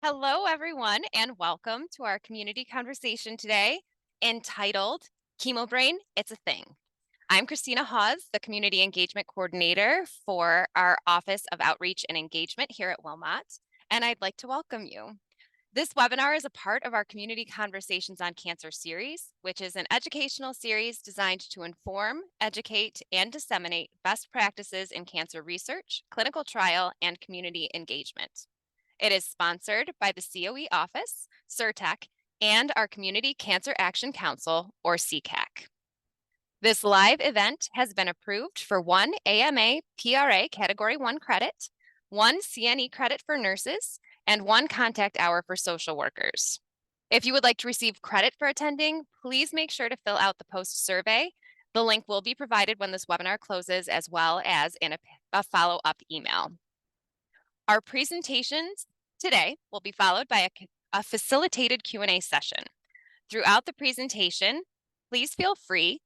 Hello, everyone, and welcome to our community conversation today entitled Chemo Brain, It's a Thing. I'm Christina Hawes, the Community Engagement Coordinator for our Office of Outreach and Engagement here at Wilmot, and I'd like to welcome you. This webinar is a part of our Community Conversations on Cancer series, which is an educational series designed to inform, educate, and disseminate best practices in cancer research, clinical trial, and community engagement. It is sponsored by the COE office, CERTEC, and our Community Cancer Action Council, or CCAC. This live event has been approved for 1 AMA PRA Category 1 credit, 1 CNE credit for nurses, and 1 contact hour for social workers. If you would like to receive credit for attending, please make sure to fill out the post survey. The link will be provided when this webinar closes, as well as in a follow-up email. Our presentations today will be followed by a facilitated Q&A session. Throughout the presentation, please feel free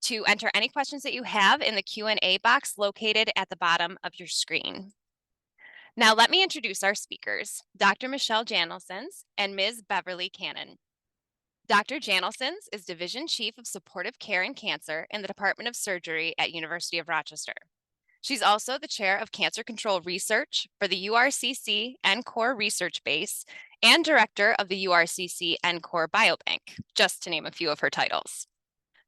to enter any questions that you have in the Q&A box located at the bottom of your screen. Now let me introduce our speakers, Dr. Michelle Janelsens and Ms. Beverly Cannon. Dr. Janelsens is Division Chief of Supportive Care and Cancer in the Department of Surgery at University of Rochester. She's also the chair of Cancer Control Research for the URCC NCORE Research Base and director of the URCC NCORE Biobank, just to name a few of her titles.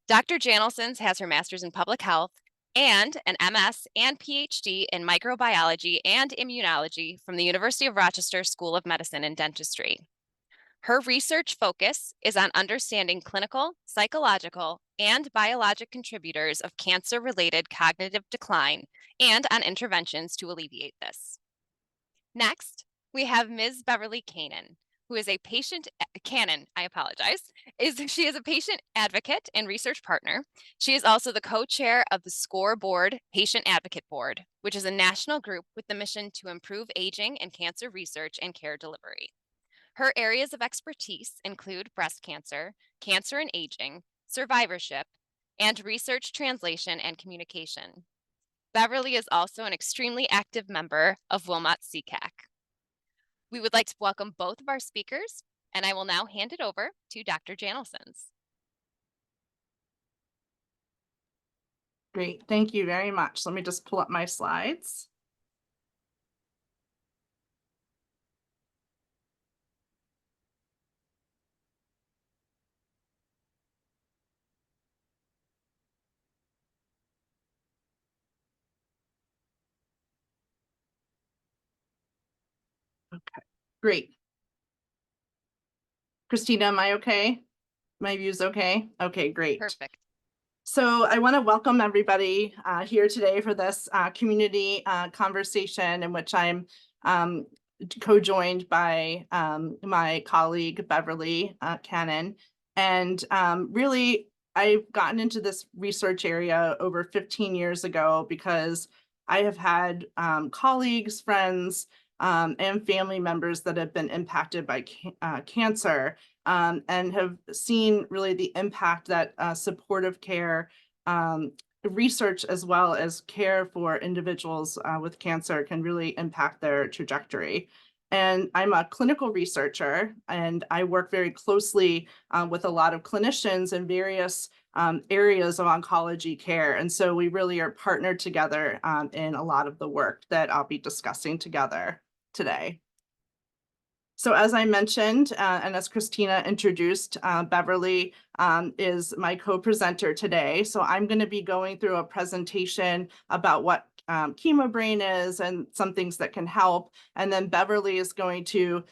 Dr. Janelsens has her master's in public health and an MS and PhD in microbiology and immunology from the University of Rochester School of Medicine and Dentistry. Her research focus is on understanding clinical, psychological, and biologic contributors of cancer-related cognitive decline and on interventions to alleviate this. Next, we have Ms. Beverly Cannon, who is a patient, she is a patient advocate and research partner. She is also the co-chair of the SCORE Board Patient Advocate Board, which is a national group with the mission to improve aging and cancer research and care delivery. Her areas of expertise include breast cancer, cancer and aging, survivorship, and research translation and communication. Beverly is also an extremely active member of Wilmot CCAC. We would like to welcome both of our speakers, and I will now hand it over to Dr. Janelsens. Great, thank you very much. Let me just pull up my slides. Okay, great. Christina, am I okay? My view's okay? Okay, great. Perfect. So I want to welcome everybody here today for this community conversation in which I'm co-joined by my colleague, Beverly Cannon. And really, I've gotten into this research area over 15 years ago because I have had colleagues, friends, and family members that have been impacted by cancer and have seen really the impact that supportive care research as well as care for individuals with cancer can really impact their trajectory. And I'm a clinical researcher, and I work very closely with a lot of clinicians in various areas of oncology care. And so we really are partnered together in a lot of the work that I'll be discussing together today. So as I mentioned, and as Christina introduced, Beverly is my co-presenter today. So I'm going to be going through a presentation about what Chemo Brain is and some things that can help. And then Beverly is going to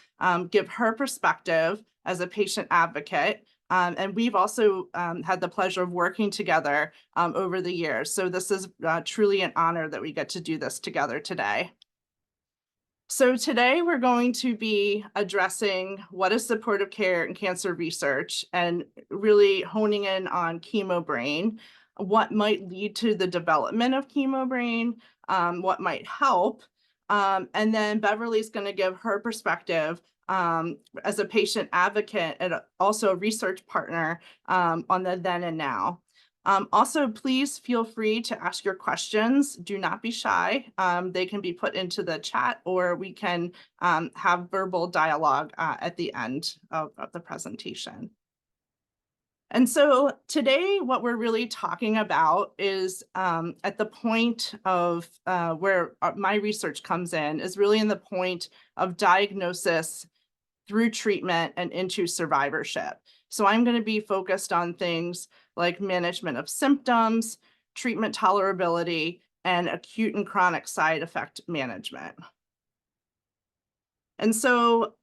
give her perspective as a patient advocate. And we've also had the pleasure of working together over the years. So this is truly an honor that we get to do this together today. So today we're going to be addressing what is supportive care in cancer research and really honing in on chemo brain, what might lead to the development of chemo brain, what might help. And then Beverly's going to give her perspective as a patient advocate and also a research partner on the then and now. Also, please feel free to ask your questions. Do not be shy. They can be put into the chat, or we can have verbal dialogue at the end of the presentation. And so today, what we're really talking about is at the point of where my research comes in, is really in the point of diagnosis through treatment and into survivorship. So I'm going to be focused on things like management of symptoms, treatment tolerability, and acute and chronic side effect management. And so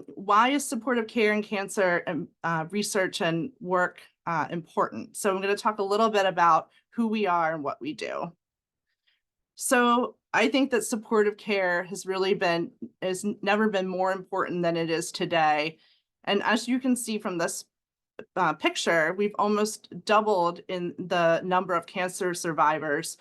why is supportive care in cancer and research and work important? So I'm going to talk a little bit about who we are and what we do. So I think that supportive care has never been more important than it is today. And as you can see from this picture, we've almost doubled in the number of cancer survivors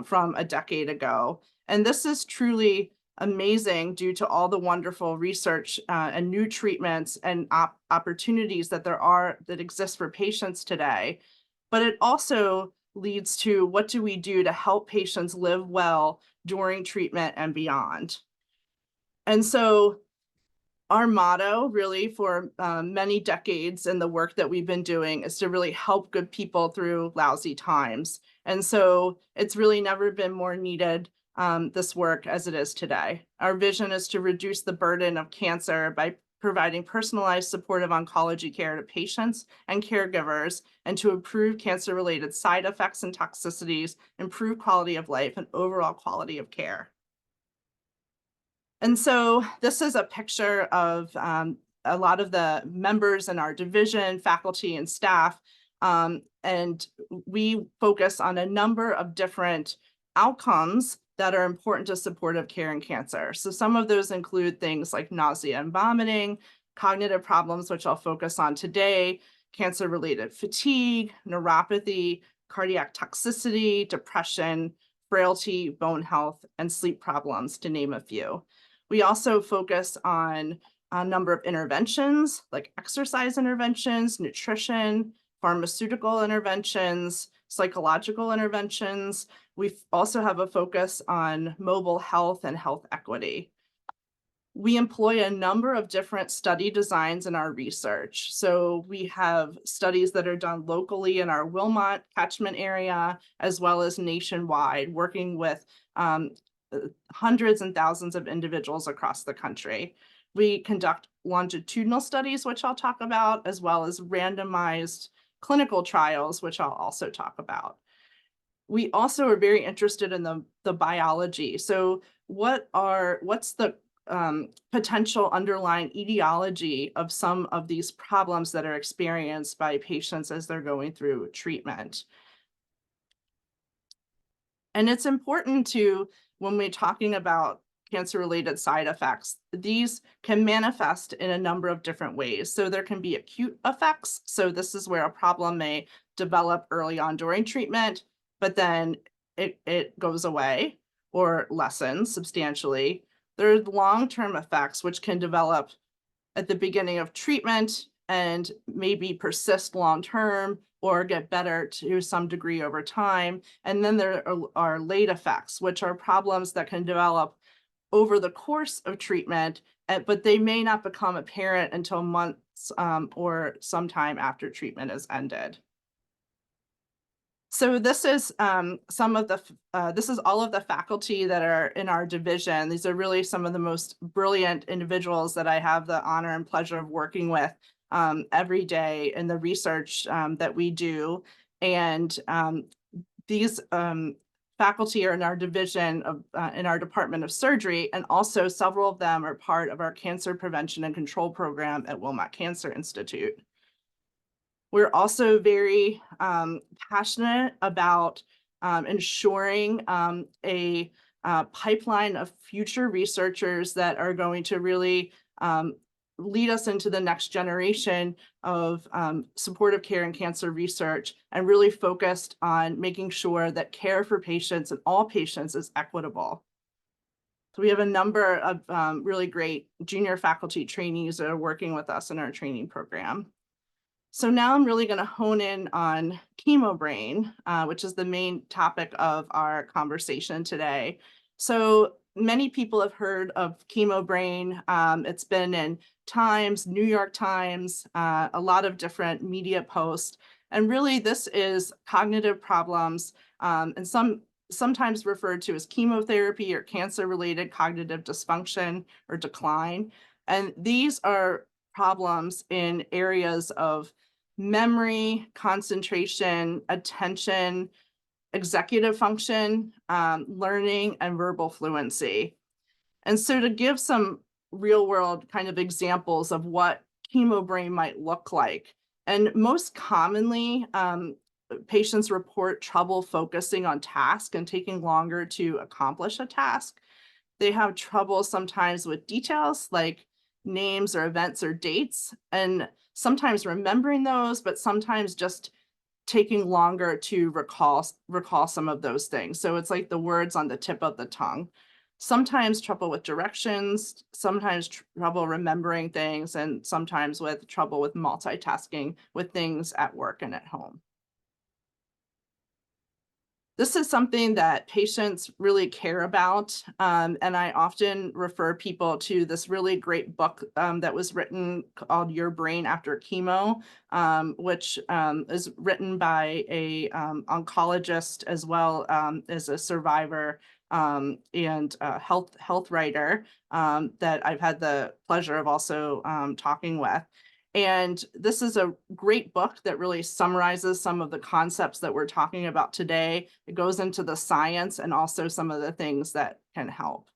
from a decade ago. And this is truly amazing due to all the wonderful research and new treatments and opportunities that exist for patients today. But it also leads to, what do we do to help patients live well during treatment and beyond? And so our motto really for many decades in the work that we've been doing is to really help good people through lousy times. And so it's really never been more needed, this work, as it is today. Our vision is to reduce the burden of cancer by providing personalized supportive oncology care to patients and caregivers, and to improve cancer-related side effects and toxicities, improve quality of life, and overall quality of care. And so this is a picture of a lot of the members in our division, faculty, and staff. And we focus on a number of different outcomes that are important to supportive care in cancer. So some of those include things like nausea and vomiting, cognitive problems, which I'll focus on today, cancer-related fatigue, neuropathy, cardiac toxicity, depression, frailty, bone health, and sleep problems, to name a few. We also focus on a number of interventions like exercise interventions, nutrition, pharmaceutical interventions, psychological interventions. We also have a focus on mobile health and health equity. We employ a number of different study designs in our research. So we have studies that are done locally in our Wilmot catchment area, as well as nationwide, working with hundreds and thousands of individuals across the country. We conduct longitudinal studies, which I'll talk about, as well as randomized clinical trials, which I'll also talk about. We also are very interested in the biology. So what's the potential underlying etiology of some of these problems that are experienced by patients as they're going through treatment? And it's important to, when we're talking about cancer-related side effects, these can manifest in a number of different ways. So there can be acute effects. So this is where a problem may develop early on during treatment, but then it goes away or lessens substantially. There's long-term effects, which can develop at the beginning of treatment and maybe persist long-term or get better to some degree over time. And then there are late effects, which are problems that can develop over the course of treatment, but they may not become apparent until months or sometime after treatment is ended. So this is this is all of the faculty that are in our division. These are really some of the most brilliant individuals that I have the honor and pleasure of working with every day in the research that we do. And these faculty are in our division of in our Department of Surgery, and also several of them are part of our Cancer Prevention and Control Program at Wilmot Cancer Institute. We're also very passionate about ensuring a pipeline of future researchers that are going to really lead us into the next generation of supportive care and cancer research, and really focused on making sure that care for patients and all patients is equitable. So we have a number of really great junior faculty trainees that are working with us in our training program. So now I'm really going to hone in on chemo brain, which is the main topic of our conversation today. So many people have heard of chemo brain. It's been in Times, New York Times, a lot of different media posts. And really, this is cognitive problems, and sometimes referred to as chemotherapy or cancer-related cognitive dysfunction or decline. And these are problems in areas of memory, concentration, attention, executive function, learning, and verbal fluency. And so to give some real world kind of examples of what chemo brain might look like, and most commonly, patients report trouble focusing on task and taking longer to accomplish a task. They have trouble sometimes with details like names or events or dates, and sometimes remembering those, but sometimes just taking longer to recall some of those things. So it's like the words on the tip of the tongue. Sometimes trouble with directions, sometimes trouble remembering things, and sometimes with trouble with multitasking with things at work and at home. This is something that patients really care about, and I often refer people to this really great book that was written called Your Brain After Chemo, which is written by a oncologist as well as a survivor and a health writer that I've had the pleasure of also talking with. And this is a great book that really summarizes some of the concepts that we're talking about today. It goes into the science and also some of the things that can help.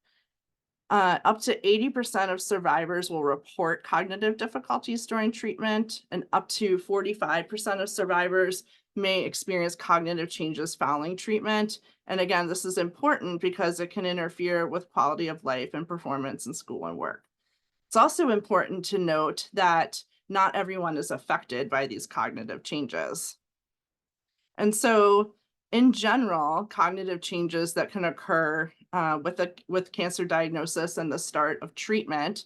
Up to 80% of survivors will report cognitive difficulties during treatment, and up to 45% of survivors may experience cognitive changes following treatment. And again, this is important because it can interfere with quality of life and performance in school and work. It's also important to note that not everyone is affected by these cognitive changes. And so, in general, cognitive changes that can occur with cancer diagnosis and the start of treatment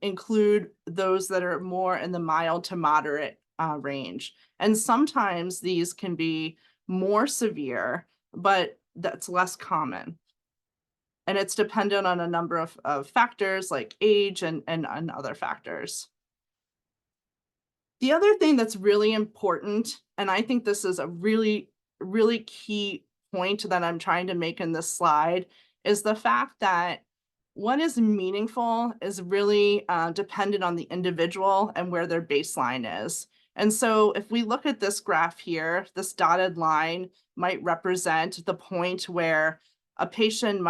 include those that are more in the mild to moderate range. And sometimes these can be more severe, but that's less common. And it's dependent on a number of factors like age and other factors. The other thing that's really important, and I think this is a really, really key point that I'm trying to make in this slide, is the fact that what is meaningful is really dependent on the individual and where their baseline is. And so if we look at this graph here, this dotted line might represent the point where a patient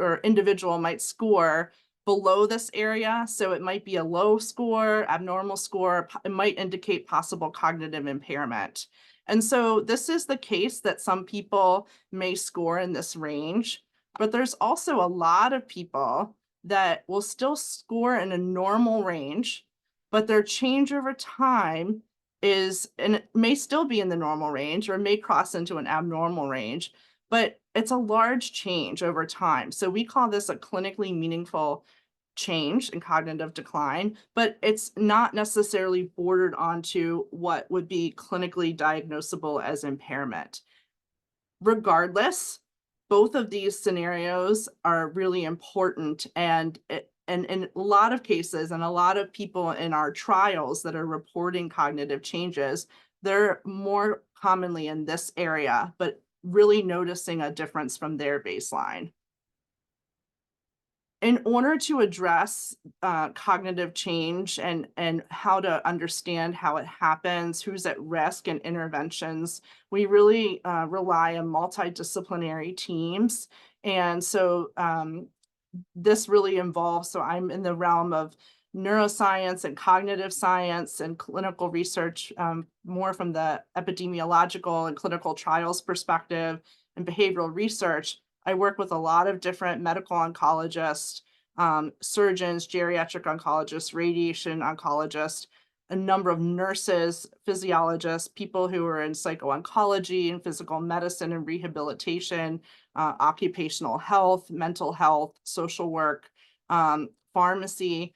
or individual might score below this area. So it might be a low score, abnormal score. It might indicate possible cognitive impairment. And so this is the case that some people may score in this range, but there's also a lot of people that will still score in a normal range, but their change over time and it may still be in the normal range or may cross into an abnormal range, but it's a large change over time. So we call this a clinically meaningful change in cognitive decline, but it's not necessarily bordered onto what would be clinically diagnosable as impairment. Regardless, both of these scenarios are really important, and in a lot of cases and a lot of people in our trials that are reporting cognitive changes, they're more commonly in this area, but really noticing a difference from their baseline. In order to address cognitive change and how to understand how it happens, who's at risk, and interventions, we really rely on multidisciplinary teams. And so this really involves, so I'm in the realm of neuroscience and cognitive science and clinical research, more from the epidemiological and clinical trials perspective and behavioral research. I work with a lot of different medical oncologists, surgeons, geriatric oncologists, radiation oncologists, a number of nurses, physiologists, people who are in psycho-oncology and physical medicine and rehabilitation, occupational health, mental health, social work, pharmacy,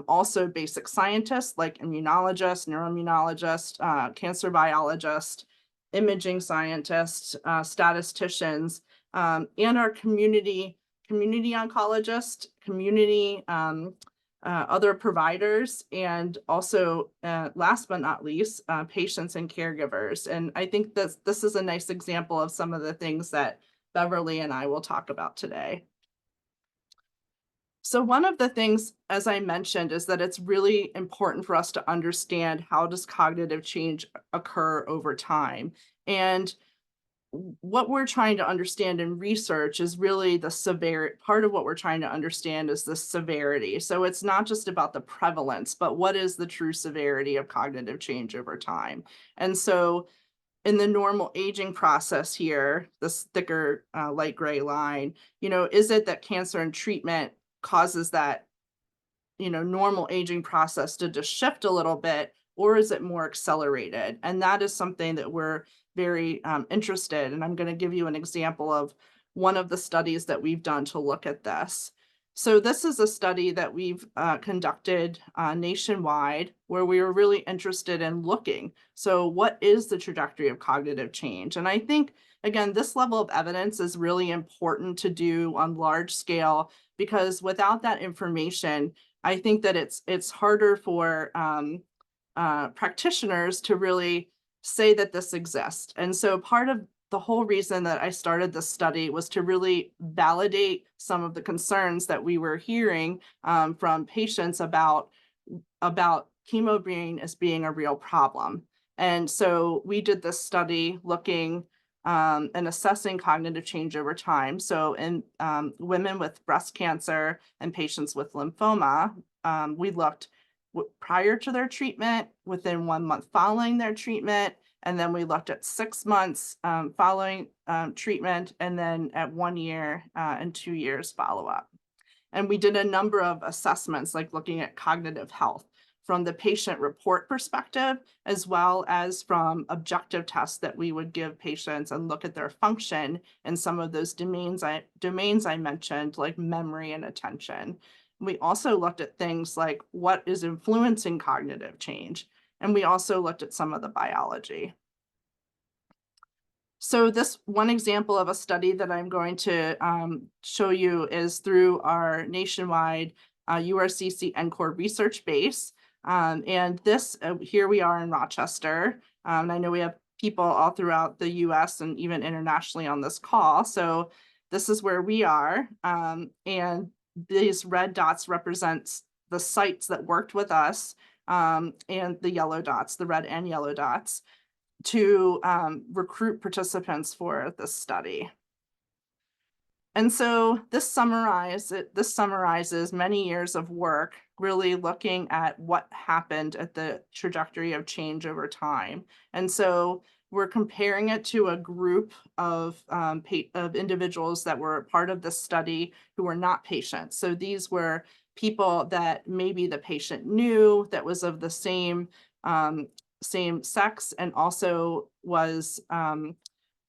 also basic scientists like immunologists, neuroimmunologists, cancer biologists, imaging scientists, statisticians, and our community oncologists, community other providers, and also last but not least, patients and caregivers. And I think this is a nice example of some of the things that Beverly and I will talk about today. So one of the things, as I mentioned, is that it's really important for us to understand how does cognitive change occur over time. And what we're trying to understand in research is really the severity. Part of what we're trying to understand is the severity. So it's not just about the prevalence, but what is the true severity of cognitive change over time. And so in the normal aging process here, this thicker light gray line, is it that cancer and treatment causes that normal aging process to just shift a little bit, or is it more accelerated? And that is something that we're very interested. And I'm going to give you an example of one of the studies that we've done to look at this. So this is a study that we've conducted nationwide, where we were really interested in looking. So what is the trajectory of cognitive change? And I think, again, this level of evidence is really important to do on large scale, because without that information, I think that it's harder for practitioners to really say that this exists. And so part of the whole reason that I started this study was to really validate some of the concerns that we were hearing from patients about chemo brain as being a real problem. And so we did this study looking and assessing cognitive change over time. So in women with breast cancer and patients with lymphoma, we looked prior to their treatment, within 1 month following their treatment, and then we looked at 6 months following treatment, and then at 1 year and 2 years follow-up. And we did a number of assessments, like looking at cognitive health from the patient report perspective, as well as from objective tests that we would give patients and look at their function in some of those domains I mentioned, like memory and attention. We also looked at things like what is influencing cognitive change, and we also looked at some of the biology. So this one example of a study that I'm going to show you is through our nationwide URCC NCORE research base. And this, here we are in Rochester. And I know we have people all throughout the US and even internationally on this call. So this is where we are. And these red dots represent the sites that worked with us, and the yellow dots, the red and yellow dots, to recruit participants for this study. And so this summarizes many years of work, really looking at what happened at the trajectory of change over time. And so we're comparing it to a group of individuals that were part of the study who were not patients. So these were people that maybe the patient knew, that was of the same sex, and also was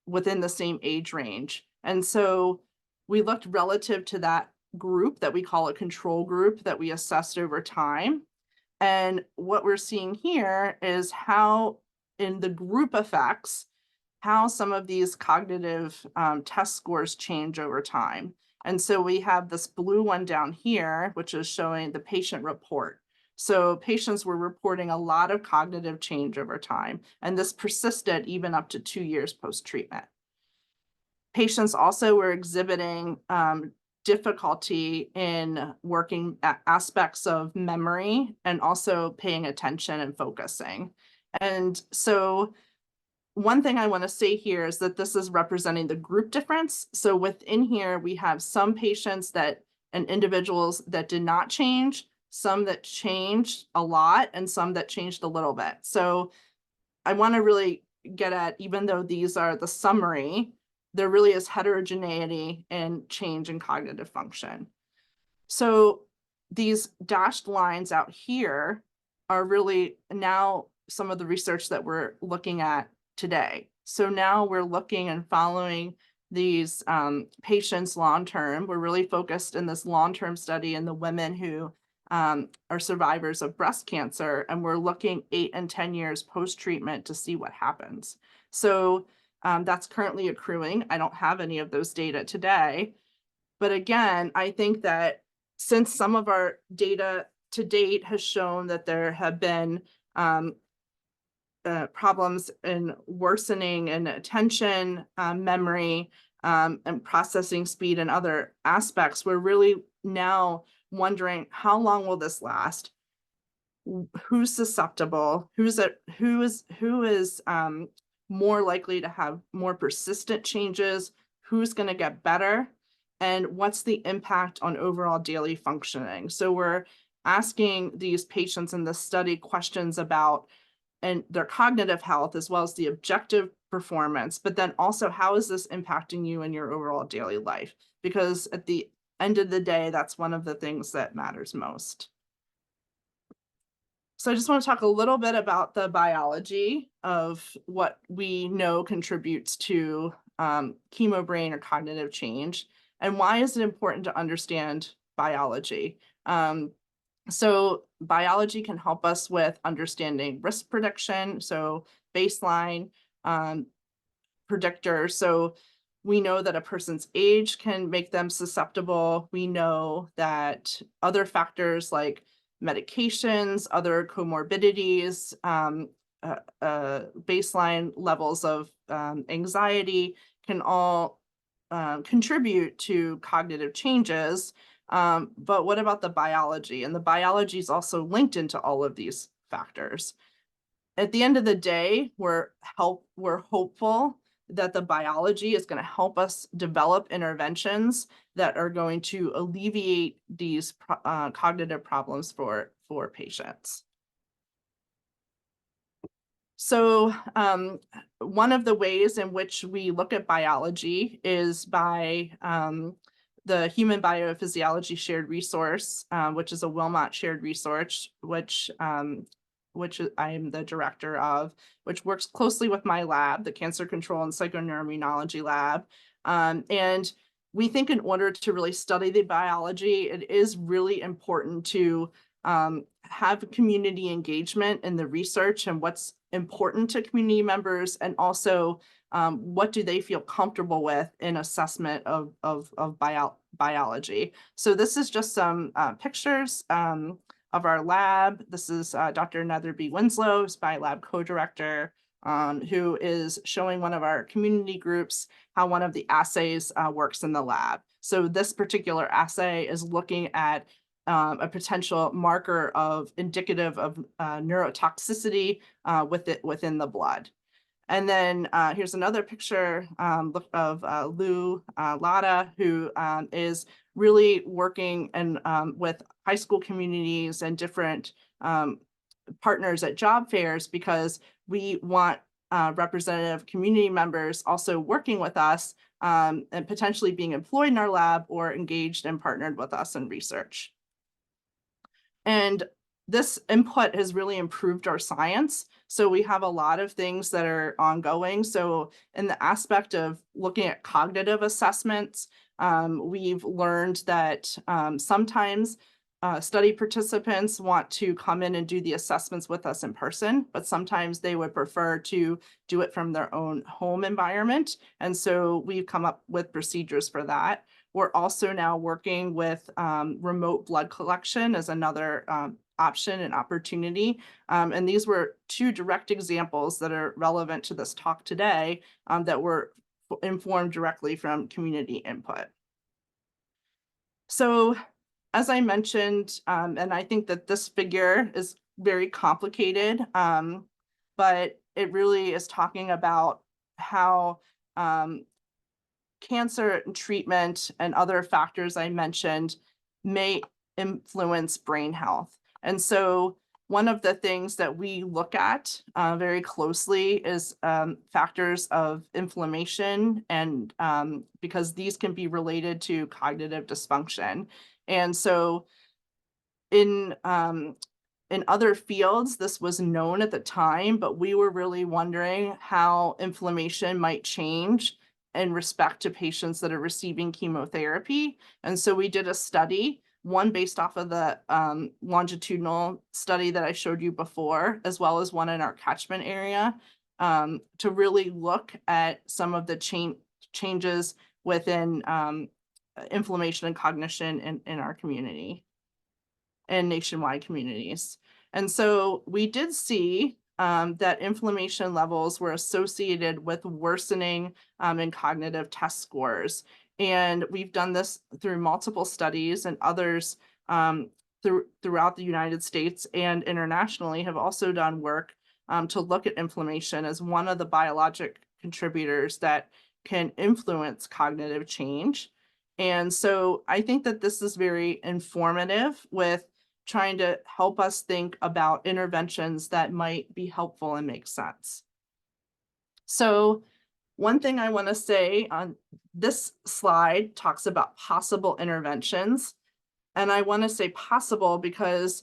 within the same age range. And so we looked relative to that group that we call a control group that we assessed over time. And what we're seeing here is how, in the group effects, how some of these cognitive test scores change over time. And so we have this blue one down here, which is showing the patient report. So patients were reporting a lot of cognitive change over time, and this persisted even up to 2 years post-treatment. Patients also were exhibiting difficulty in working aspects of memory and also paying attention and focusing. And so one thing I want to say here is that this is representing the group difference. So within here, we have some patients and individuals that did not change, some that changed a lot, and some that changed a little bit. So I want to really get at, even though these are the summary, there really is heterogeneity and change in cognitive function. So these dashed lines out here are really now some of the research that we're looking at today. So now we're looking and following these patients long-term. We're really focused in this long-term study in the women who are survivors of breast cancer, and we're looking 8 and 10 years post-treatment to see what happens. So that's currently accruing. I don't have any of those data today. But again, I think that since some of our data to date has shown that there have been problems in worsening in attention, memory, and processing speed and other aspects, we're really now wondering how long will this last? Who's susceptible? Who is more likely to have more persistent changes? Who's going to get better? And what's the impact on overall daily functioning? So we're asking these patients in this study questions about and their cognitive health as well as the objective performance, but then also how is this impacting you in your overall daily life? Because at the end of the day, that's one of the things that matters most. So I just want to talk a little bit about the biology of what we know contributes to chemo brain or cognitive change, and why is it important to understand biology. So biology can help us with understanding risk prediction, so baseline predictors. So we know that a person's age can make them susceptible. We know that other factors like medications, other comorbidities, baseline levels of anxiety can all contribute to cognitive changes. But what about the biology? And the biology is also linked into all of these factors. At the end of the day, we're hopeful that the biology is going to help us develop interventions that are going to alleviate these cognitive problems for patients. So one of the ways in which we look at biology is by the Human Biophysiology Shared Resource, which is a Wilmot shared resource, which I am the director of, which works closely with my lab, the Cancer Control and Psychoneuroimmunology lab. And we think in order to really study the biology, it is really important to have community engagement in the research and what's important to community members, and also what do they feel comfortable with in assessment of biology. So this is just some pictures of our lab. This is Dr. Netherby Winslow, who's my lab co-director, who is showing one of our community groups how one of the assays works in the lab. So this particular assay is looking at a potential marker of indicative of neurotoxicity within the blood. And then here's another picture of Lou Lada, who is really working and with high school communities and different partners at job fairs, because we want representative community members also working with us and potentially being employed in our lab or engaged and partnered with us in research. And this input has really improved our science. So we have a lot of things that are ongoing. So in the aspect of looking at cognitive assessments, we've learned that sometimes study participants want to come in and do the assessments with us in person, but sometimes they would prefer to do it from their own home environment. And so we've come up with procedures for that. We're also now working with remote blood collection as another option and opportunity. And these were two direct examples that are relevant to this talk today that were informed directly from community input. So as I mentioned, and I think that this figure is very complicated, but it really is talking about how cancer treatment and other factors I mentioned may influence brain health. And so one of the things that we look at very closely is factors of inflammation, and because these can be related to cognitive dysfunction. And so in other fields, this was known at the time, but we were really wondering how inflammation might change in respect to patients that are receiving chemotherapy. And so we did a study, one based off of the longitudinal study that I showed you before, as well as one in our catchment area, to really look at some of the changes within inflammation and cognition in our community and nationwide communities. And so we did see that inflammation levels were associated with worsening in cognitive test scores. And we've done this through multiple studies, and others throughout the United States and internationally have also done work to look at inflammation as one of the biologic contributors that can influence cognitive change. And so I think that this is very informative with trying to help us think about interventions that might be helpful and make sense. So one thing I want to say on this slide talks about possible interventions. And I want to say possible because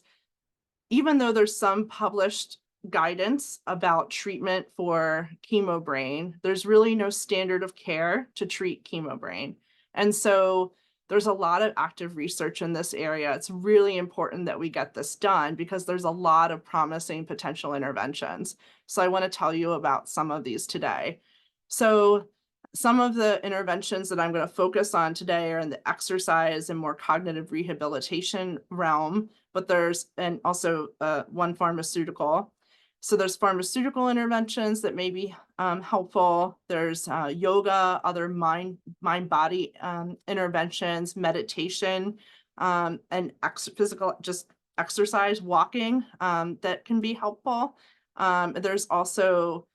even though there's some published guidance about treatment for chemo brain, there's really no standard of care to treat chemo brain. And so there's a lot of active research in this area. It's really important that we get this done because there's a lot of promising potential interventions. So I want to tell you about some of these today. So some of the interventions that I'm going to focus on today are in the exercise and more cognitive rehabilitation realm, but there's also one pharmaceutical. So there's pharmaceutical interventions that may be helpful. There's yoga, other mind-body interventions, meditation, and physical just exercise, walking that can be helpful. There's also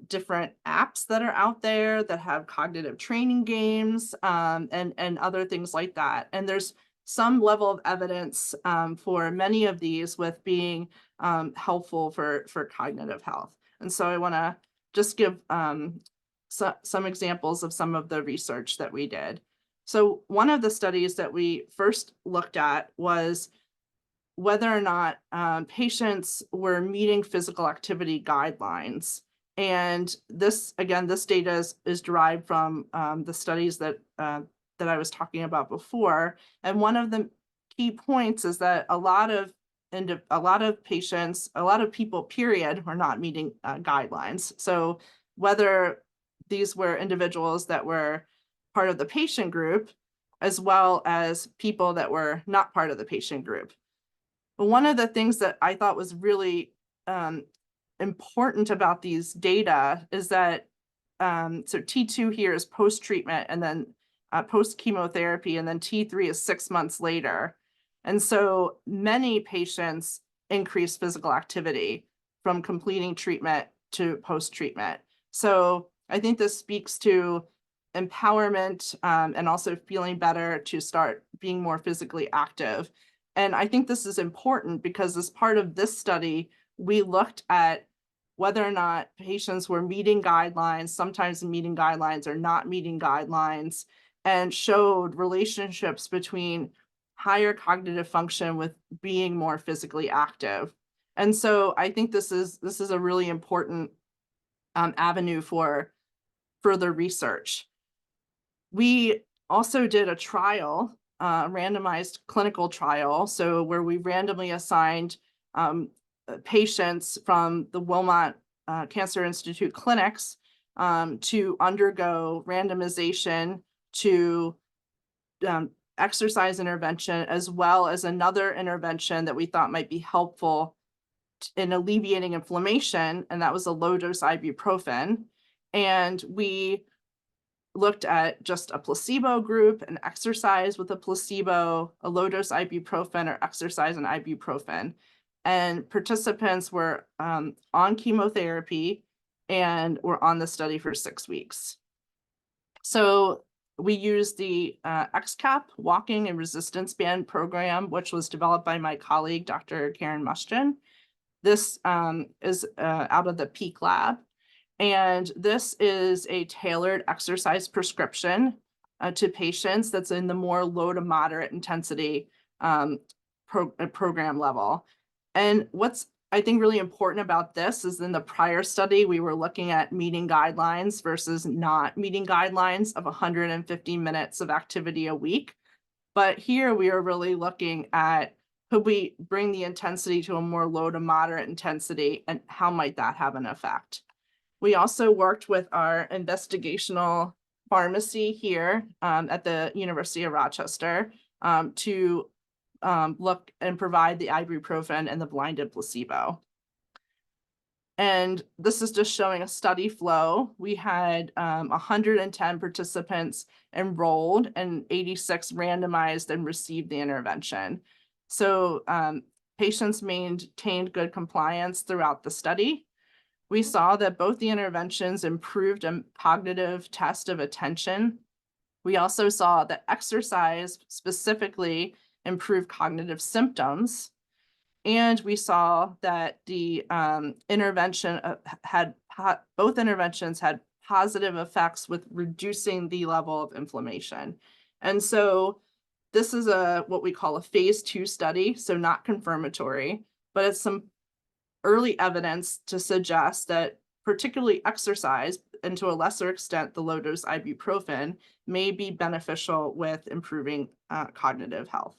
different apps that are out there that have cognitive training games and other things like that. And there's some level of evidence for many of these with being helpful for cognitive health. And so I want to just give some examples of some of the research that we did. So one of the studies that we first looked at was whether or not patients were meeting physical activity guidelines. And this, again, this data is derived from the studies that I was talking about before. And one of the key points is that a lot of patients, a lot of people, period, were not meeting guidelines. So whether these were individuals that were part of the patient group, as well as people that were not part of the patient group. But one of the things that I thought was really important about these data is that so T2 here is post-treatment, and then post-chemotherapy, and then T3 is 6 months later. And so many patients increase physical activity from completing treatment to post-treatment. So I think this speaks to empowerment and also feeling better to start being more physically active. And I think this is important because as part of this study, we looked at whether or not patients were meeting guidelines, sometimes meeting guidelines or not meeting guidelines, and showed relationships between higher cognitive function with being more physically active. And so I think this is a really important avenue for further research. We also did a trial, randomized clinical trial, so where we randomly assigned patients from the Wilmot Cancer Institute clinics to undergo randomization to exercise intervention, as well as another intervention that we thought might be helpful in alleviating inflammation, and that was a low-dose ibuprofen. And we looked at just a placebo group, an exercise with a placebo, a low-dose ibuprofen, or exercise and ibuprofen. And participants were on chemotherapy and were on the study for 6 weeks. So we used the XCAP walking and resistance band program, which was developed by my colleague, Dr. Karen Mushton. This is out of the Peak Lab. And this is a tailored exercise prescription to patients that's in the more low to moderate intensity um, program level. And what's I think really important about this is in the prior study, we were looking at meeting guidelines versus not meeting guidelines of 150 minutes of activity a week. But here we are really looking at, could we bring the intensity to a more low to moderate intensity, and how might that have an effect? We also worked with our investigational pharmacy here at the University of Rochester to look and provide the ibuprofen and the blinded placebo. And this is just showing a study flow. We had 110 participants enrolled and 86 randomized and received the intervention. So patients maintained good compliance throughout the study. We saw that both the interventions improved a cognitive test of attention. We also saw that exercise specifically improved cognitive symptoms. And we saw that the intervention both interventions had positive effects with reducing the level of inflammation. And so this is what we call a phase 2 study, so not confirmatory, but it's some early evidence to suggest that particularly exercise, and to a lesser extent the low dose ibuprofen, may be beneficial with improving cognitive health.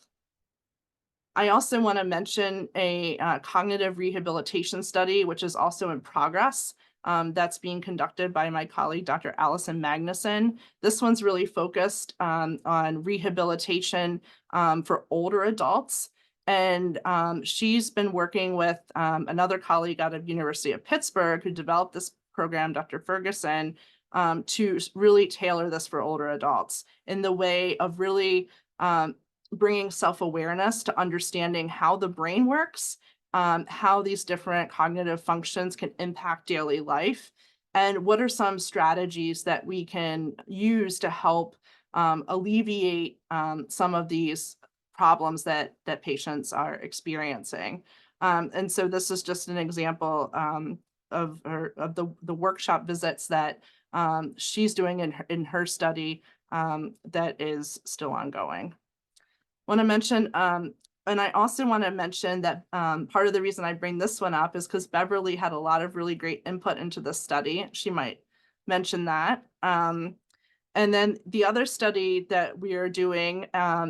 I also want to mention a cognitive rehabilitation study, which is also in progress. That's being conducted by my colleague, Dr. Allison Magnuson. This one's really focused on rehabilitation for older adults. And she's been working with another colleague out of University of Pittsburgh who developed this program, Dr. Ferguson, to really tailor this for older adults in the way of really bringing self-awareness to understanding how the brain works, how these different cognitive functions can impact daily life, and what are some strategies that we can use to help alleviate some of these problems that patients are experiencing. And so this is just an example of the workshop visits that she's doing in her study that is still ongoing. Want to mention, and I also want to mention that part of the reason I bring this one up is because Beverly had a lot of really great input into this study. She might mention that. And then the other study that we are doing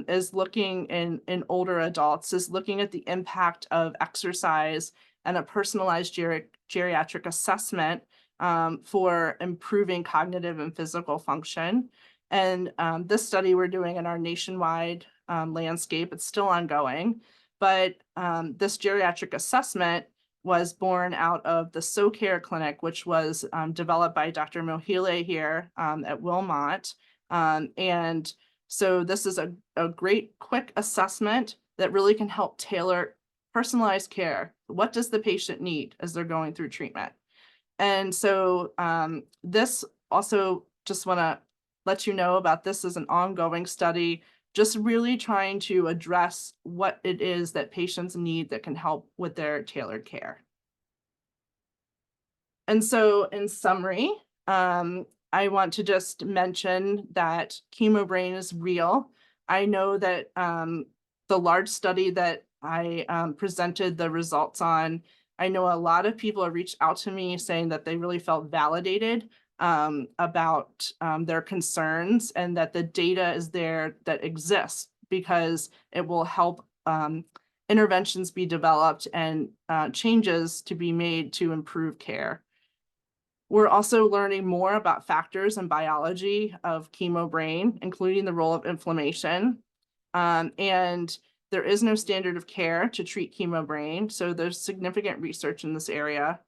is looking in older adults, is looking at the impact of exercise and a personalized geriatric assessment for improving cognitive and physical function. And this study we're doing in our nationwide landscape. It's still ongoing, but this geriatric assessment was born out of the SoCare clinic, which was developed by Dr. Mohile here at Wilmot. And so this is a great quick assessment that really can help tailor personalized care. What does the patient need as they're going through treatment? And so this also, just want to let you know about this as an ongoing study, just really trying to address what it is that patients need that can help with their tailored care. And so in summary, I want to just mention that Chemo Brain is real. I know that the large study that I presented the results on, I know a lot of people have reached out to me saying that they really felt validated about their concerns, and that the data is there that exists because it will help interventions be developed and changes to be made to improve care. We're also learning more about factors and biology of chemo brain, including the role of inflammation. And there is no standard of care to treat chemo brain, so there's significant research in this area.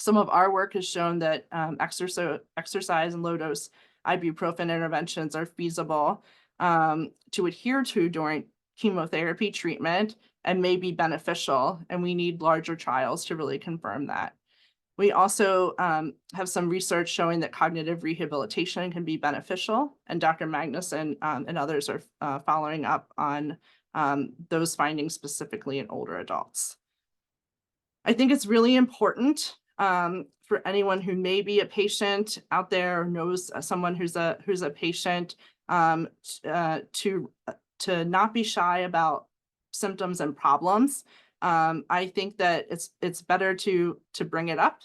Some of our work has shown that exercise and low-dose ibuprofen interventions are feasible to adhere to during chemotherapy treatment and may be beneficial, and we need larger trials to really confirm that. We also have some research showing that cognitive rehabilitation can be beneficial, and Dr. Magnuson and others are following up on those findings specifically in older adults. I think it's really important for anyone who may be a patient out there or knows someone who's a patient to not be shy about symptoms and problems. I think that it's better to bring it up.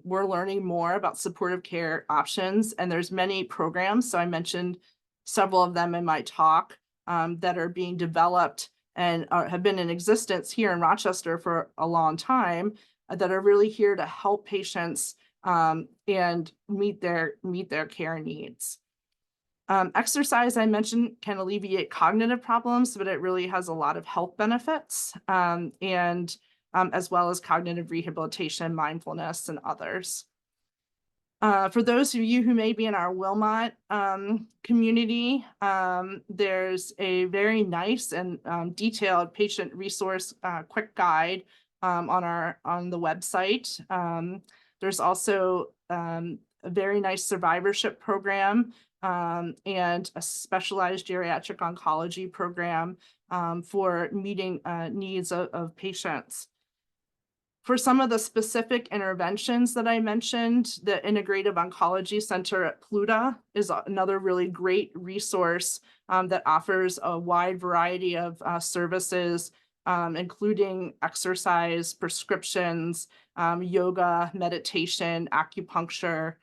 We're learning more about supportive care options, and there's many programs. So I mentioned several of them in my talk that are being developed and have been in existence here in Rochester for a long time that are really here to help patients and meet their care needs. Exercise, I mentioned, can alleviate cognitive problems, but it really has a lot of health benefits and as well as cognitive rehabilitation, mindfulness, and others. For those of you who may be in our Wilmot community, there's a very nice and detailed patient resource quick guide on the website. There's also a very nice survivorship program and a specialized geriatric oncology program for meeting needs of patients. For some of the specific interventions that I mentioned, the Integrative Oncology Center at Pluta is another really great resource that offers a wide variety of services, including exercise, prescriptions, yoga, meditation, acupuncture,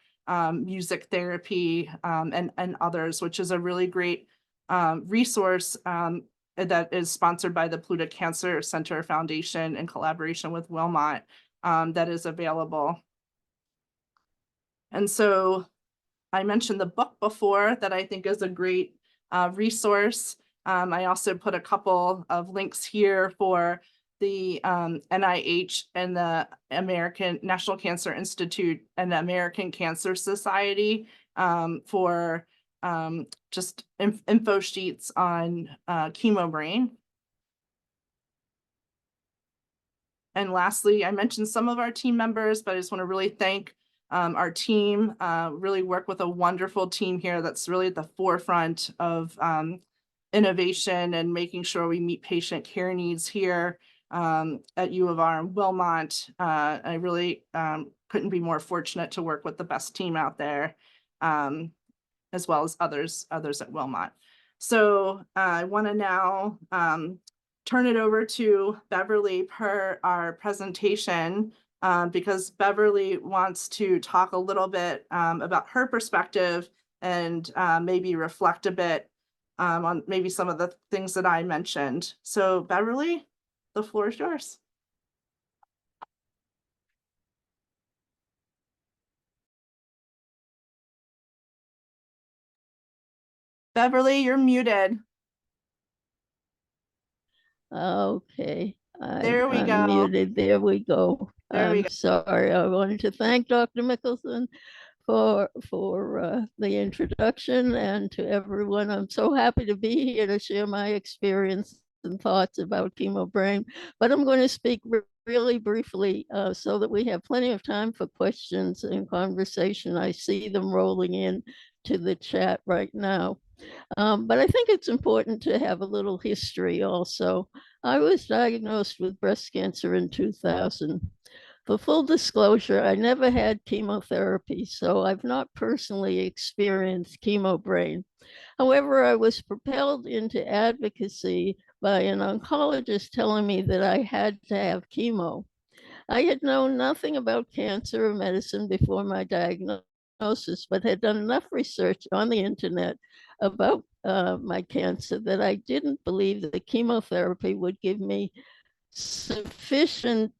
music therapy, and others, which is a really great resource that is sponsored by the Pluta Cancer Center Foundation in collaboration with Wilmot that is available. And so I mentioned the book before that I think is a great resource. I also put a couple of links here for the NIH and the American National Cancer Institute and the American Cancer Society for just info sheets on Chemo Brain. And lastly, I mentioned some of our team members, but I just want to really thank our team, really work with a wonderful team here that's really at the forefront of innovation and making sure we meet patient care needs here at U of R and Wilmot. I really couldn't be more fortunate to work with the best team out there. As well as others at Wilmot. So I want to now turn it over to Beverly per our presentation because Beverly wants to talk a little bit about her perspective and maybe reflect a bit on maybe some of the things that I mentioned. So Beverly, the floor is yours. Beverly, you're muted. Okay, There we go. Muted. There we go. I'm sorry. I wanted to thank Dr. Mickelson for the introduction, and to everyone. I'm so happy to be here to share my experience and thoughts about Chemo Brain, but I'm going to speak really briefly so that we have plenty of time for questions and conversation. I see them rolling in to the chat right now. But I think it's important to have a little history also. I was diagnosed with breast cancer in 2000. For full disclosure, I never had chemotherapy, so I've not personally experienced Chemo Brain. However, I was propelled into advocacy by an oncologist telling me that I had to have chemo. I had known nothing about cancer or medicine before my diagnosis, but had done enough research on the internet about my cancer that I didn't believe that the chemotherapy would give me sufficient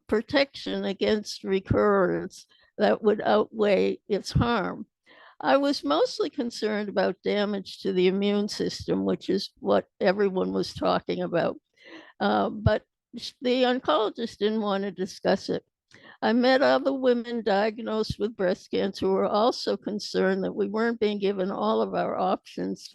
protection against recurrence that would outweigh its harm. I was mostly concerned about damage to the immune system, which is what everyone was talking about. But the oncologist didn't want to discuss it. I met other women diagnosed with breast cancer who were also concerned that we weren't being given all of our options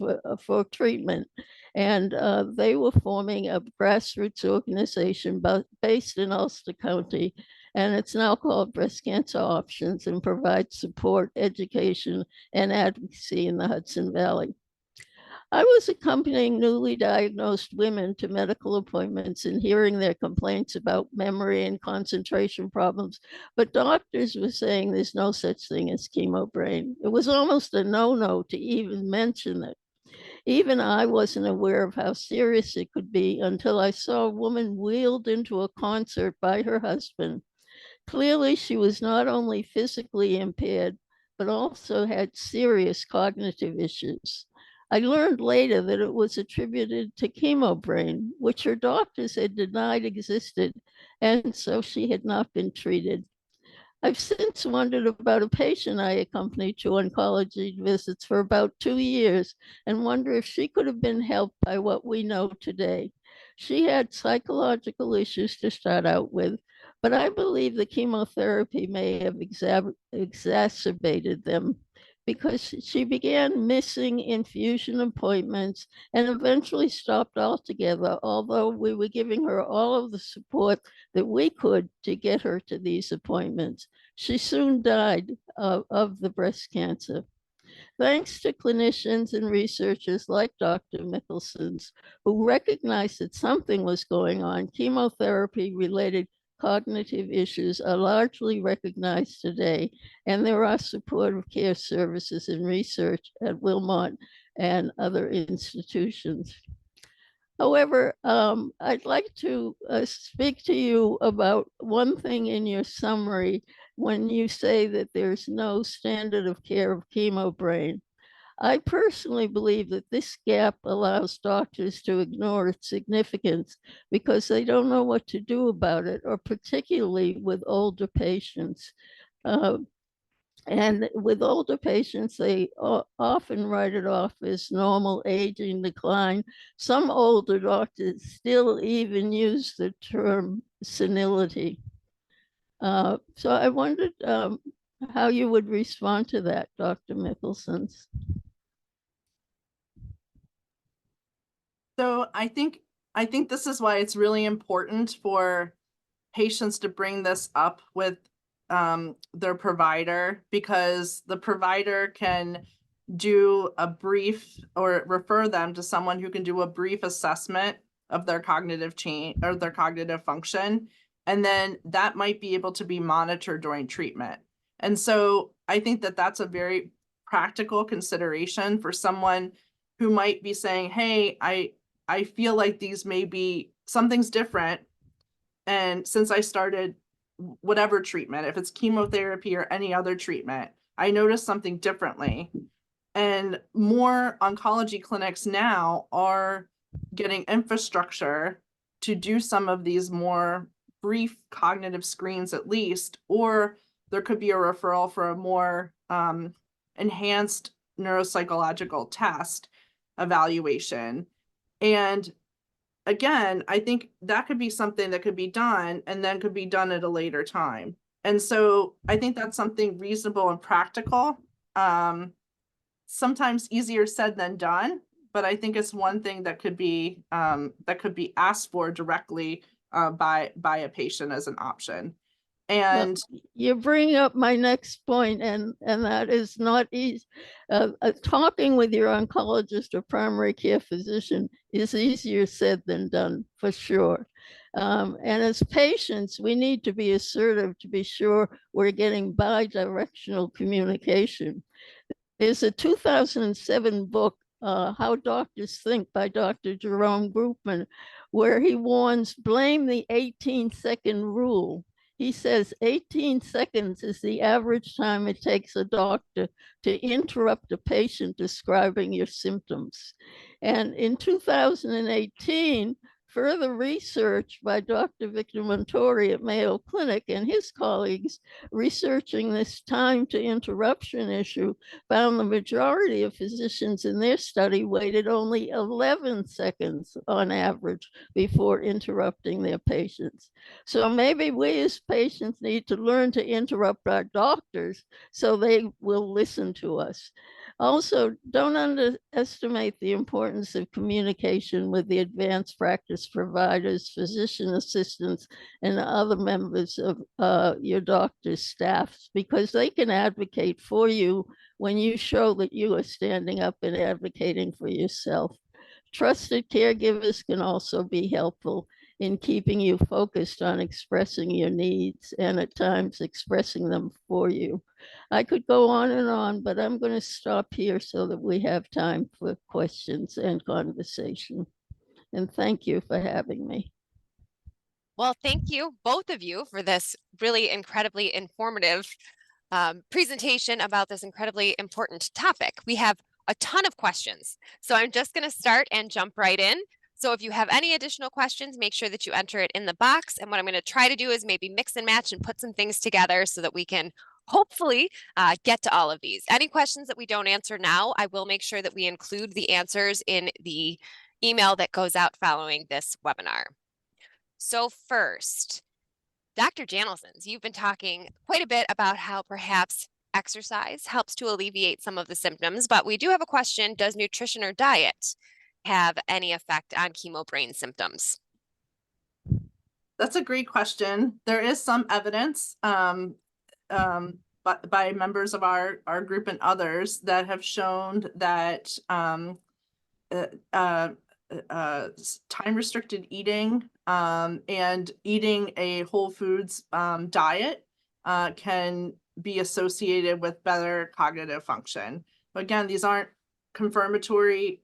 for treatment. And they were forming a grassroots organization based in Ulster County. And it's now called Breast Cancer Options and provides support, education, and advocacy in the Hudson Valley. I was accompanying newly diagnosed women to medical appointments and hearing their complaints about memory and concentration problems, but doctors were saying there's no such thing as chemo brain. It was almost a no-no to even mention it. Even I wasn't aware of how serious it could be until I saw a woman wheeled into a concert by her husband. Clearly, she was not only physically impaired, but also had serious cognitive issues. I learned later that it was attributed to chemo brain, which her doctors had denied existed, and so she had not been treated. I've since wondered about a patient I accompanied to oncology visits for about 2 years and wonder if she could have been helped by what we know today. She had psychological issues to start out with, but I believe the chemotherapy may have exacerbated them because she began missing infusion appointments and eventually stopped altogether, although we were giving her all of the support that we could to get her to these appointments. She soon died of the breast cancer. Thanks to clinicians and researchers like Dr. Mickelson's, who recognized that something was going on, chemotherapy-related cognitive issues are largely recognized today, and there are supportive care services and research at Wilmot and other institutions. However, I'd like to speak to you about one thing in your summary when you say that there's no standard of care of chemo brain. I personally believe that this gap allows doctors to ignore its significance because they don't know what to do about it, or particularly with older patients. Uh, and with older patients, they often write it off as normal aging decline. Some older doctors still even use the term senility. So I wondered how you would respond to that, Dr. Mickelson. So I think this is why it's really important for patients to bring this up with their provider, because the provider can do a brief or refer them to someone who can do a brief assessment of their cognitive change or their cognitive function. And then that might be able to be monitored during treatment. And so I think that that's a very practical consideration for someone who might be saying, hey, I feel like these may be something's different. And since I started whatever treatment, if it's chemotherapy or any other treatment, I noticed something differently. And more oncology clinics now are getting infrastructure to do some of these more brief cognitive screens at least, or there could be a referral for a more enhanced neuropsychological test evaluation. And again, I think that could be something that could be done and then could be done at a later time. And so I think that's something reasonable and practical. Sometimes easier said than done, but I think it's one thing that could be asked for directly by a patient as an option. And well, you bring up my next point, and that is not easy. Talking with your oncologist or primary care physician is easier said than done, for sure. And as patients, we need to be assertive to be sure we're getting bi-directional communication. There's a 2007 book, How Doctors Think by Dr. Jerome Groopman, where he warns, blame the 18-second rule. He says 18 seconds is the average time it takes a doctor to interrupt a patient describing your symptoms. And in 2018, further research by Dr. Victor Montori at Mayo Clinic and his colleagues researching this time to interruption issue found the majority of physicians in their study waited only 11 seconds on average before interrupting their patients. So maybe we as patients need to learn to interrupt our doctors so they will listen to us. Also, don't underestimate the importance of communication with the advanced practice doctors, providers, physician assistants, and other members of your doctor's staffs, because they can advocate for you when you show that you are standing up and advocating for yourself. Trusted caregivers can also be helpful in keeping you focused on expressing your needs and at times expressing them for you. I could go on, but I'm going to stop here so that we have time for questions and conversation. And thank you for having me. Well, thank you, both of you, for this really incredibly informative presentation about this incredibly important topic. We have a ton of questions, so I'm just going to start and jump right in. So if you have any additional questions, make sure that you enter it in the box. And what I'm going to try to do is maybe mix and match and put some things together so that we can hopefully get to all of these. Any questions that we don't answer now, I will make sure that we include the answers in the email that goes out following this webinar. So first, Dr. Janelsons, you've been talking quite a bit about how perhaps exercise helps to alleviate some of the symptoms, but we do have a question. Does nutrition or diet have any effect on chemo brain symptoms? That's a great question. There is some evidence but by members of our group and others that have shown that time-restricted eating and eating a whole foods diet can be associated with better cognitive function. Again, these aren't confirmatory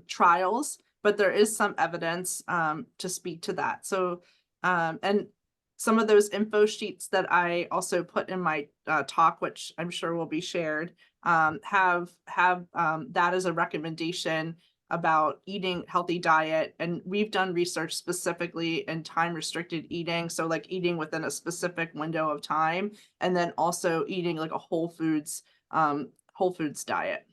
trials, but there is some evidence to speak to that. So, and some of those info sheets that I also put in my talk, which I'm sure will be shared, have that as a recommendation about eating healthy diet. And we've done research specifically in time restricted eating. So like eating within a specific window of time, and then also eating like a whole foods diet.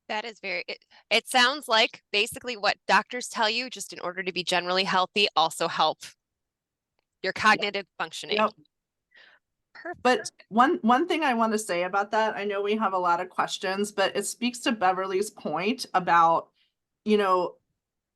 That is it sounds like basically what doctors tell you, just in order to be generally healthy, also help your cognitive functioning. Yep. Perfect. But one thing I want to say about that, I know we have a lot of questions, but it speaks to Beverly's point about, you know,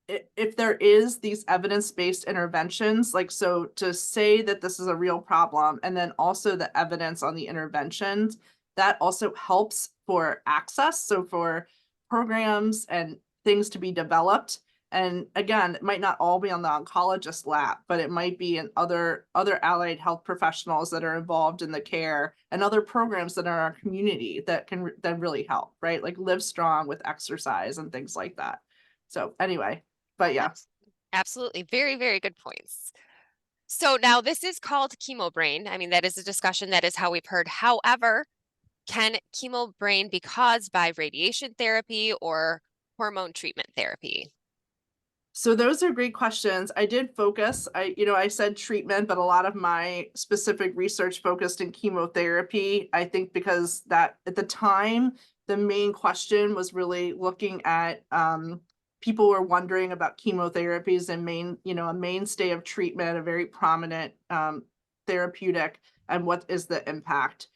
if there is these evidence-based interventions, like, so to say that this is a real problem, and then also the evidence on the interventions, that also helps for access. So for programs and things to be developed. And again, it might not all be on the oncologist lap, but it might be in other allied health professionals that are involved in the care and other programs that are in our community that can really help, right? Like Live Strong with exercise and things like that. So anyway, but yeah. Absolutely. Very, very good points. So now this is called chemo brain. I mean, that is a discussion, that is how we've heard. However, can chemo brain be caused by radiation therapy or hormone treatment therapy? So those are great questions. I did focus, I said treatment, but a lot of my specific research focused in chemotherapy. I think because that at the time, the main question was really looking at people were wondering about chemotherapies and a mainstay of treatment, a very prominent therapeutic, and what is the impact.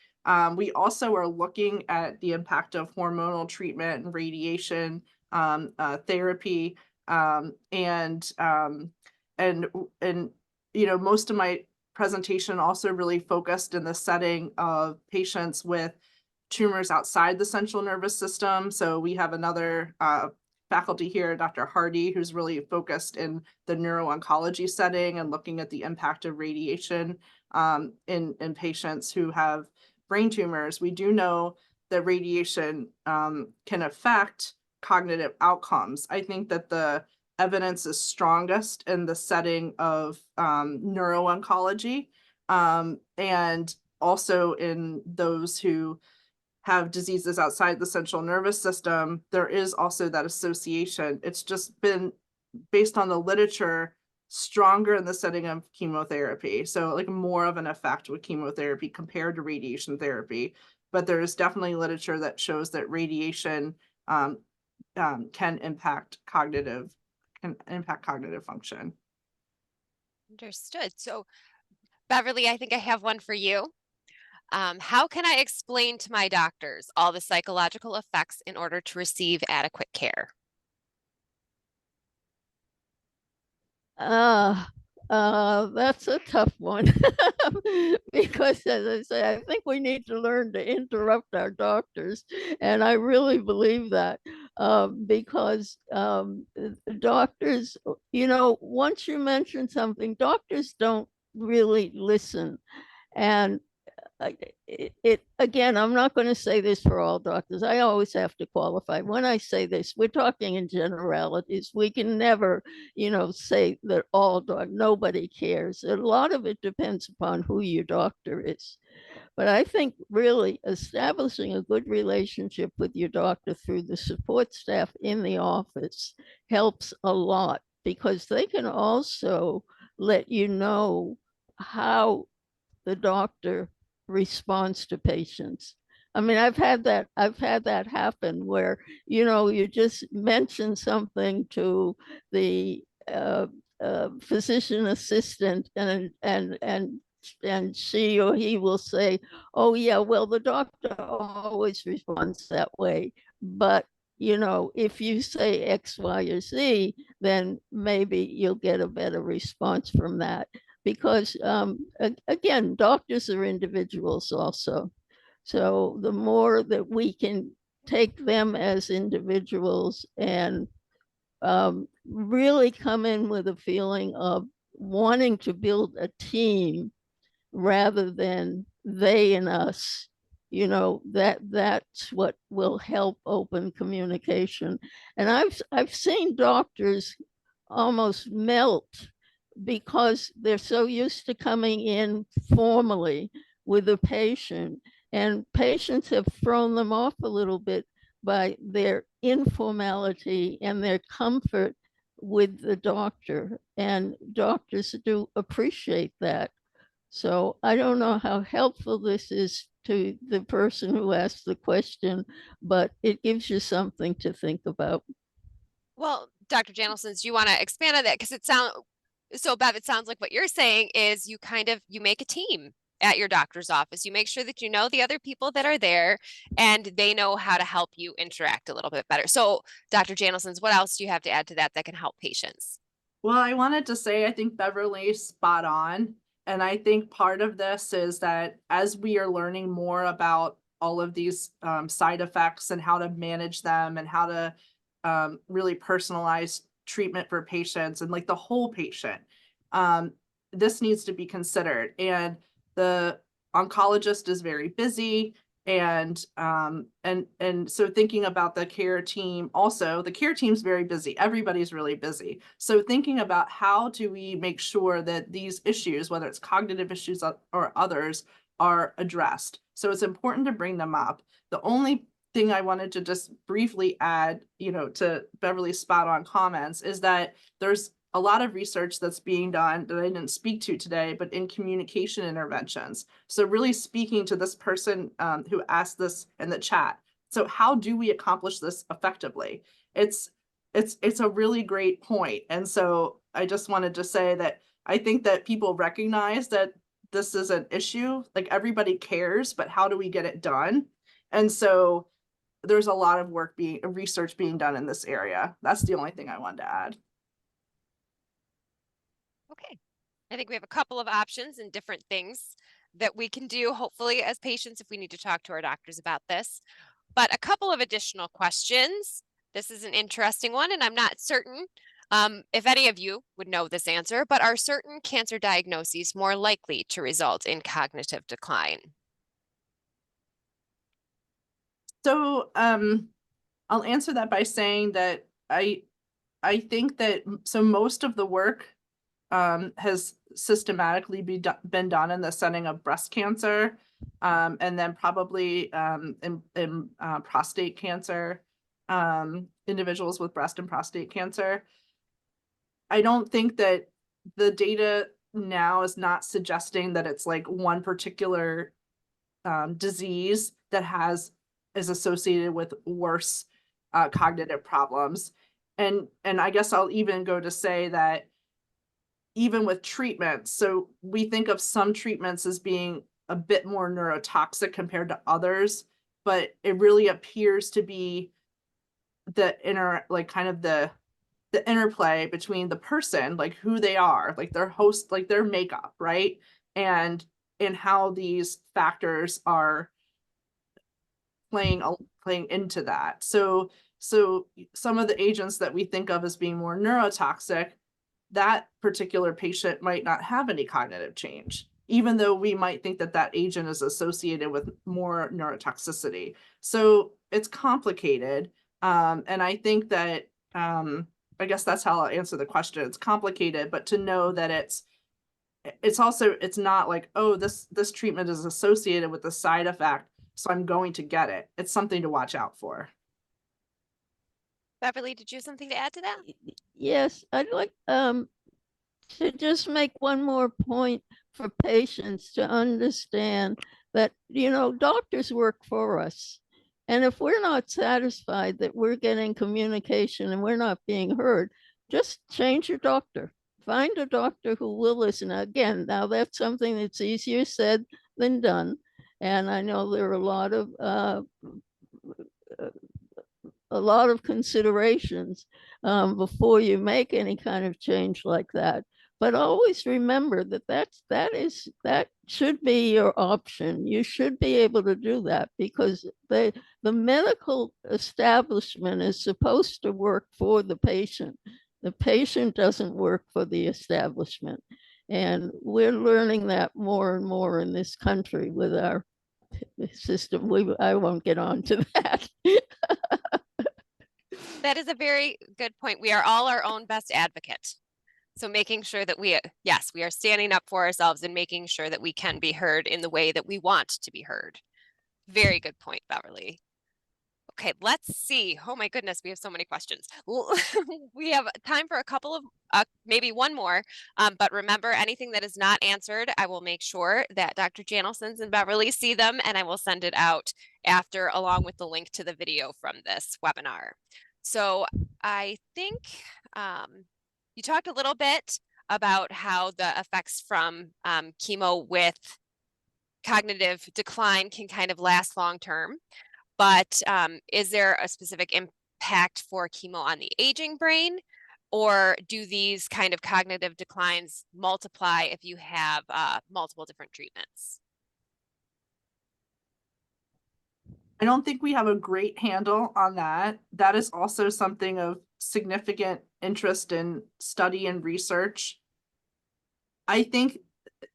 We also are looking at the impact of hormonal treatment and radiation therapy. And most of my presentation also really focused in the setting of patients with tumors outside the central nervous system. So we have another faculty here, Dr. Hardy, who's really focused in the neuro-oncology setting and looking at the impact of radiation in patients who have brain tumors. We do know that radiation can affect cognitive outcomes. I think that the evidence is strongest in the setting of neuro-oncology and also in those who have diseases outside the central nervous system. There is also that association. It's just been based on the literature stronger in the setting of chemotherapy. So like more of an effect with chemotherapy compared to radiation therapy. But there is definitely literature that shows that radiation can impact cognitive function. Understood. So Beverly, I think I have one for you. How can I explain to my doctors all the psychological effects in order to receive adequate care? Uh, that's a tough one because, as I say, I think we need to learn to interrupt our doctors, and I really believe that because doctors, once you mention something, doctors don't really listen, and it again, I'm not going to say this for all doctors. I always have to qualify. When I say this, we're talking in generalities. We can never, say that nobody cares. A lot of it depends upon who your doctor is. But I think really establishing a good relationship with your doctor through the support staff in the office helps a lot because they can also let you know how the doctor responds to patients. I mean, I've had that happen where, you just mention something to the physician assistant and she or he will say, oh yeah, well, the doctor always responds that way. But if you say X, Y, or Z, then maybe you'll get a better response from that because again, doctors are individuals also. So the more that we can take them as individuals and really come in with a feeling of wanting to build a team rather than they and us, that's what will help open communication. And I've seen doctors almost melt because they're so used to coming in formally with a patient, and patients have thrown them off a little bit by their informality and their comfort with the doctor, and doctors do appreciate that. So I don't know how helpful this is to the person who asked the question, but it gives you something to think about. Well, Dr. Janelsons, do you want to expand on that? Because Bev, it sounds like what you're saying is you make a team at your doctor's office. You make sure that you know the other people that are there and they know how to help you interact a little bit better. So, Dr. Janelsons, what else do you have to add to that can help patients? Well, I wanted to say, I think Beverly's spot on. And I think part of this is that as we are learning more about all of these side effects and how to manage them and how to really personalize treatment for patients and like the whole patient, this needs to be considered. And the oncologist is very busy. And so thinking about the care team, also the care team's very busy. Everybody's really busy. So thinking about how do we make sure that these issues, whether it's cognitive issues or others, are addressed. So it's important to bring them up. The only thing I wanted to just briefly add, to Beverly's spot on comments is that there's a lot of research that's being done that I didn't speak to today, but in communication interventions. So really speaking to this person who asked this in the chat. So how do we accomplish this effectively? It's a really great point. And so I just wanted to say that I think that people recognize that this is an issue, like everybody cares, but how do we get it done? And so there's a lot of research being done in this area. That's the only thing I wanted to add. Okay. I think we have a couple of options and different things that we can do, hopefully, as patients if we need to talk to our doctors about this. But a couple of additional questions. This is an interesting one, and I'm not certain if any of you would know this answer, but are certain cancer diagnoses more likely to result in cognitive decline? So I'll answer that by saying that I think that most of the work has systematically been done in the setting of breast cancer, and then probably in prostate cancer, individuals with breast and prostate cancer. I don't think that the data now is not suggesting that it's like one particular disease that is associated with worse cognitive problems. And I guess I'll even go to say that even with treatments, so we think of some treatments as being a bit more neurotoxic compared to others, but it really appears to be the the interplay between the person, like who they are, like their host, like their makeup, right? And how these factors are playing into that. So some of the agents that we think of as being more neurotoxic, that particular patient might not have any cognitive change, even though we might think that that agent is associated with more neurotoxicity. So it's complicated. And I think that, I guess that's how I'll answer the question. It's complicated, but to know that it's also, it's not like, oh, this treatment is associated with the side effect, so I'm going to get it. It's something to watch out for. Beverly, did you have something to add to that? Yes, I'd like to just make one more point for patients to understand that, you know, doctors work for us. And if we're not satisfied that we're getting communication and we're not being heard, just change your doctor. Find a doctor who will listen. Again, now that's something that's easier said than done. And I know there are a lot of considerations before you make any kind of change like that. But always remember that that should be your option. You should be able to do that because the medical establishment is supposed to work for the patient. The patient doesn't work for the establishment. And we're learning that more and more in this country with our system. I won't get on to that. That is a very good point. We are all our own best advocate. So making sure that yes, we are standing up for ourselves and making sure that we can be heard in the way that we want to be heard. Very good point, Beverly. Okay, let's see. Oh my goodness, we have so many questions. We have time for a couple of, maybe one more. But remember, anything that is not answered, I will make sure that Dr. Janelsons and Beverly see them, and I will send it out after, along with the link to the video from this webinar. So I think you talked a little bit about how the effects from chemo with cognitive decline can kind of last long term. But is there a specific impact for chemo on the aging brain, or do these kind of cognitive declines multiply if you have multiple different treatments? I don't think we have a great handle on that. That is also something of significant interest in study and research. I think,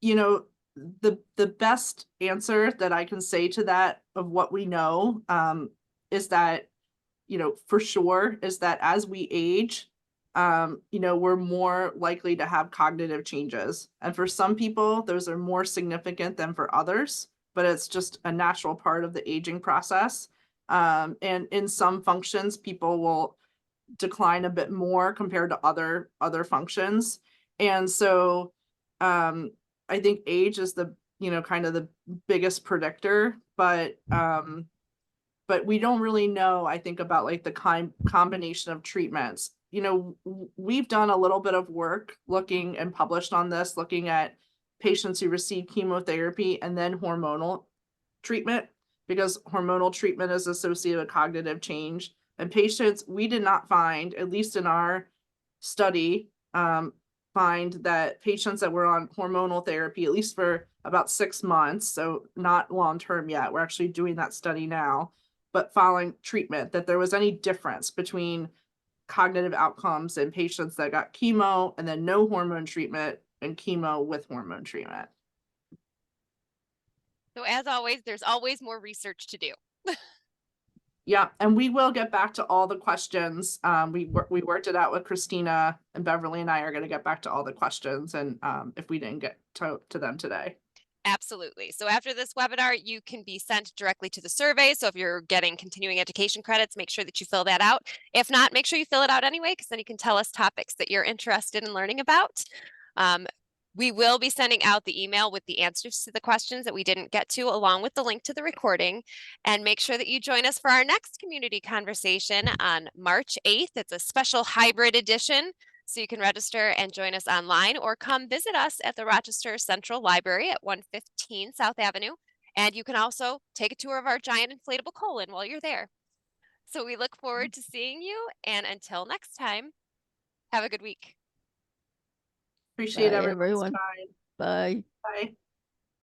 you know, the best answer that I can say to that of what we know is that, you know, for sure is that as we age, you know, we're more likely to have cognitive changes. And for some people, those are more significant than for others, but it's just a natural part of the aging process. And in some functions, people will decline a bit more compared to other functions. And so I think age is the, you know, kind of the biggest predictor, but we don't really know, I think, about like the combination of treatments. You know, we've done a little bit of work looking and published on this, looking at patients who receive chemotherapy and then hormonal treatment, because hormonal treatment is associated with cognitive change. And patients, we did not find, at least in our study, find that patients that were on hormonal therapy, at least for about 6 months, so not long-term yet, we're actually doing that study now, but following treatment, that there was any difference between cognitive outcomes in patients that got chemo and then no hormone treatment and chemo with hormone treatment. So as always, there's always more research to do. Yeah, and we will get back to all the questions. We worked it out with Christina, and Beverly and I are going to get back to all the questions, and if we didn't get to them today. Absolutely. So after this webinar, you can be sent directly to the survey. So if you're getting continuing education credits, make sure that you fill that out. If not, make sure you fill it out anyway, because then you can tell us topics that you're interested in learning about. We will be sending out the email with the answers to the questions that we didn't get to, along with the link to the recording. And make sure that you join us for our next community conversation on March 8th. It's a special hybrid edition. So you can register and join us online, or come visit us at the Rochester Central Library at 115 South Avenue. And you can also take a tour of our giant inflatable colon while you're there. So we look forward to seeing you. And until next time. Have a good week. Appreciate Bye, everyone's everyone. time. Bye. Bye.